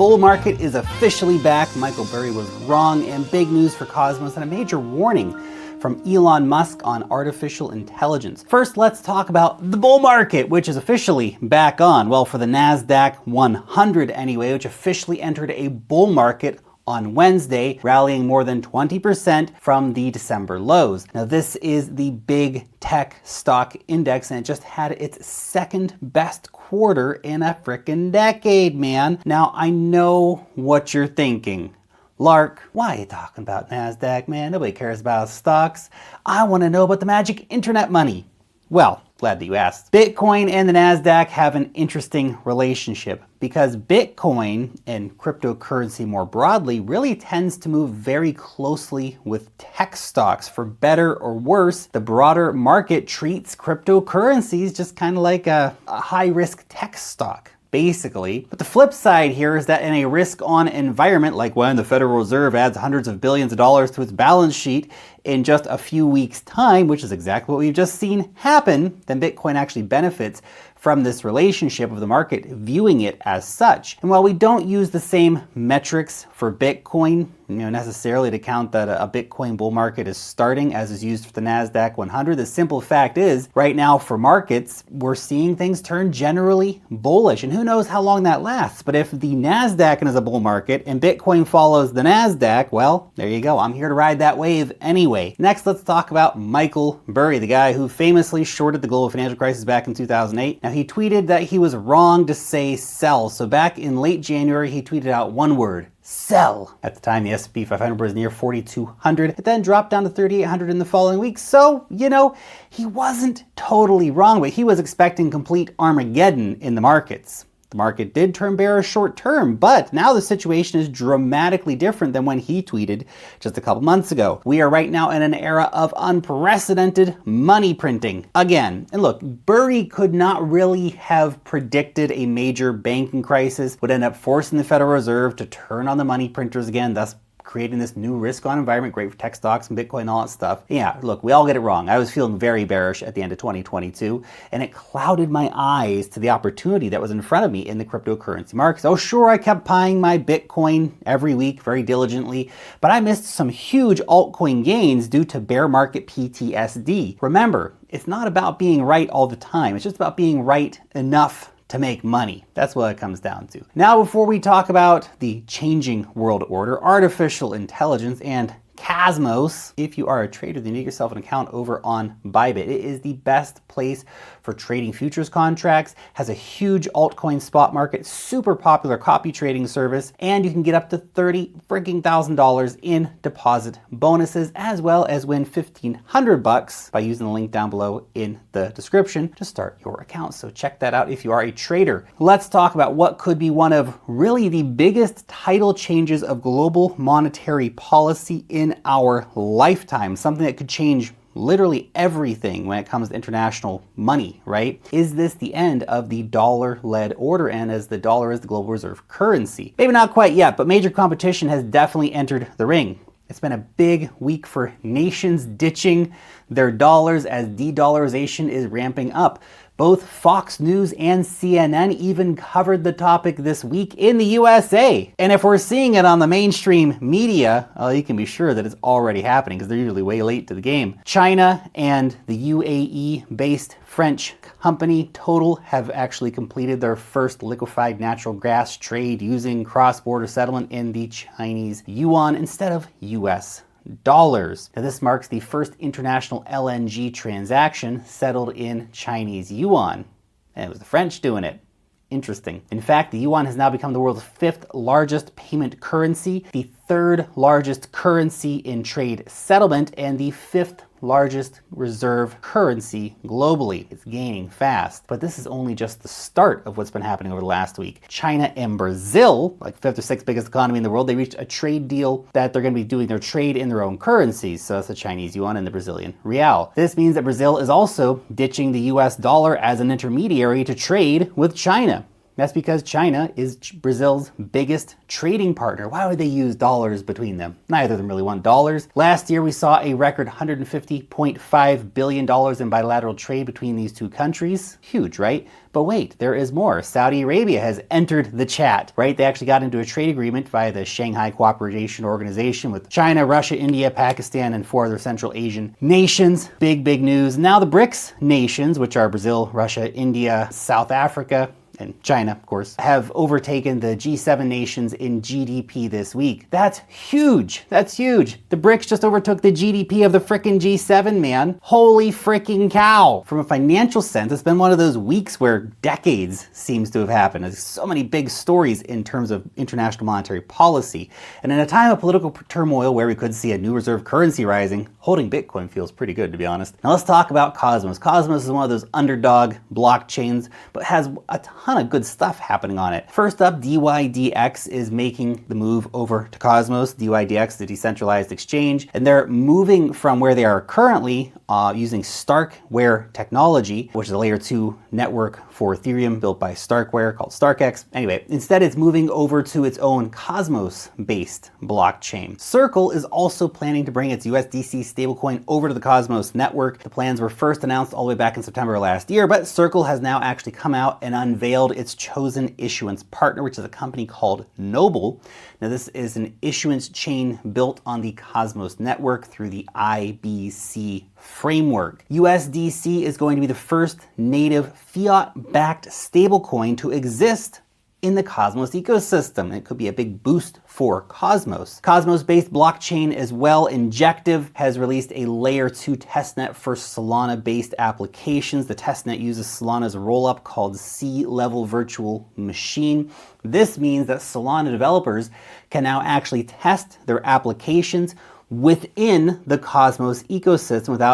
bull market is officially back. Michael Burry was wrong, and big news for Cosmos and a major warning from Elon Musk on artificial intelligence. First, let's talk about the bull market, which is officially back on. Well, for the NASDAQ 100 anyway, which officially entered a bull market on Wednesday, rallying more than 20% from the December lows. Now, this is the big tech stock index, and it just had its second best quarter in a frickin' decade, man. Now, I know what you're thinking. Lark, why are you talking about NASDAQ, man? Nobody cares about stocks. I want to know about the magic internet money. Well, glad that you asked. Bitcoin and the NASDAQ have an interesting relationship because Bitcoin and cryptocurrency more broadly really tends to move very closely with tech stocks. For better or worse, the broader market treats cryptocurrencies just kind of like a high-risk tech stock, basically. But the flip side here is that in a risk-on environment, like when the Federal Reserve adds hundreds of billions of dollars to its balance sheet in just a few weeks' time, which is exactly what we've just seen happen, then Bitcoin actually benefits from this relationship of the market viewing it as such. And while we don't use the same metrics for Bitcoin, necessarily to count that a Bitcoin bull market is starting as is used for the NASDAQ 100, the simple fact is, right now for markets, we're seeing things turn generally bullish. And who knows how long that lasts. But if the NASDAQ is a bull market and Bitcoin follows the NASDAQ, well, there you go. I'm here to ride that wave anyway. Next, let's talk about Michael Burry, the guy who famously shorted the global financial crisis back in 2008. Now, he tweeted that he was wrong to say sell. So back in late January, he tweeted out one word: sell. At the time, the S&P 500 was near 4,200. It then dropped down to 3,800 in the following week. So, he wasn't totally wrong, but he was expecting complete Armageddon in the markets. The market did turn bearish short term, but now the situation is dramatically different than when he tweeted just a couple months ago. We are right now in an era of unprecedented money printing again. And look, Burry could not really have predicted a major banking crisis would end up forcing the Federal Reserve to turn on the money printers again, thus creating this new risk-on environment, great for tech stocks and Bitcoin and all that stuff. Yeah, look, we all get it wrong. I was feeling very bearish at the end of 2022, and it clouded my eyes to the opportunity that was in front of me in the cryptocurrency markets. Oh, sure, I kept buying my Bitcoin every week very diligently, but I missed some huge altcoin gains due to bear market PTSD. Remember, it's not about being right all the time. It's just about being right enough to make money. That's what it comes down to. Now, before we talk about the changing world order, artificial intelligence, and Cosmos, if you are a trader, then make yourself an account over on Bybit. It is the best place for trading futures contracts, has a huge altcoin spot market, super popular copy trading service, and you can get up to $30,000 in deposit bonuses, as well as win $1,500 by using the link down below in the description to start your account. So check that out if you are a trader. Let's talk about what could be one of really the biggest tidal changes of global monetary policy in our lifetime, something that could change literally everything when it comes to international money, right? Is this the end of the dollar-led order, and as the dollar is the global reserve currency? Maybe not quite yet, but major competition has definitely entered the ring. It's been a big week for nations ditching their dollars as de-dollarization is ramping up. Both Fox News and CNN even covered the topic this week in the USA. And if we're seeing it on the mainstream media, well, you can be sure that it's already happening because they're usually way late to the game. China and the UAE-based French company Total have actually completed their first liquefied natural gas trade using cross-border settlement in the Chinese yuan instead of US dollars. Now, this marks the first international LNG transaction settled in Chinese yuan. And it was the French doing it. Interesting. In fact, the yuan has now become the world's 5th largest payment currency, the 3rd largest currency in trade settlement, and the 5th largest reserve currency globally. It's gaining fast. But this is only just the start of what's been happening over the last week. China and Brazil, like 5th or 6th biggest economy in the world, they reached a trade deal that they're going to be doing their trade in their own currencies. So that's the Chinese yuan and the Brazilian real. This means that Brazil is also ditching the US dollar as an intermediary to trade with China. That's because China is Brazil's biggest trading partner. Why would they use dollars between them? Neither of them really want dollars. Last year, we saw a record $150.5 billion in bilateral trade between these two countries. Huge, right? But wait, there is more. Saudi Arabia has entered the chat, right? They actually got into a trade agreement via the Shanghai Cooperation Organization with China, Russia, India, Pakistan, and 4 other Central Asian nations. Big, big news. Now the BRICS nations, which are Brazil, Russia, India, South Africa, and China, of course, have overtaken the G7 nations in GDP this week. That's huge. That's huge. The BRICS just overtook the GDP of the frickin' G7, man. Holy fricking cow. From a financial sense, it's been one of those weeks where decades seems to have happened. There's so many big stories in terms of international monetary policy. And in a time of political turmoil where we could see a new reserve currency rising, holding Bitcoin feels pretty good, to be honest. Now let's talk about Cosmos. Cosmos is one of those underdog blockchains, but has a ton of good stuff happening on it. First up, DYDX is making the move over to Cosmos. DYDX, the decentralized exchange, and they're moving from where they are currently using Starkware technology, which is a layer 2 network for Ethereum built by Starkware called StarkEx. Anyway, instead it's moving over to its own Cosmos-based blockchain. Circle is also planning to bring its USDC stablecoin over to the Cosmos network. The plans were first announced all the way back in September last year, but Circle has now actually come out and unveiled its chosen issuance partner, which is a company called Noble. Now, this is an issuance chain built on the Cosmos network through the IBC framework. USDC is going to be the first native fiat-backed stablecoin to exist in the Cosmos ecosystem. It could be a big boost for Cosmos. Cosmos-based blockchain as well, Injective, has released a layer 2 testnet for Solana-based applications. The testnet uses Solana's rollup called C-Level Virtual Machine. This means that Solana developers can now actually test their applications within the Cosmos ecosystem without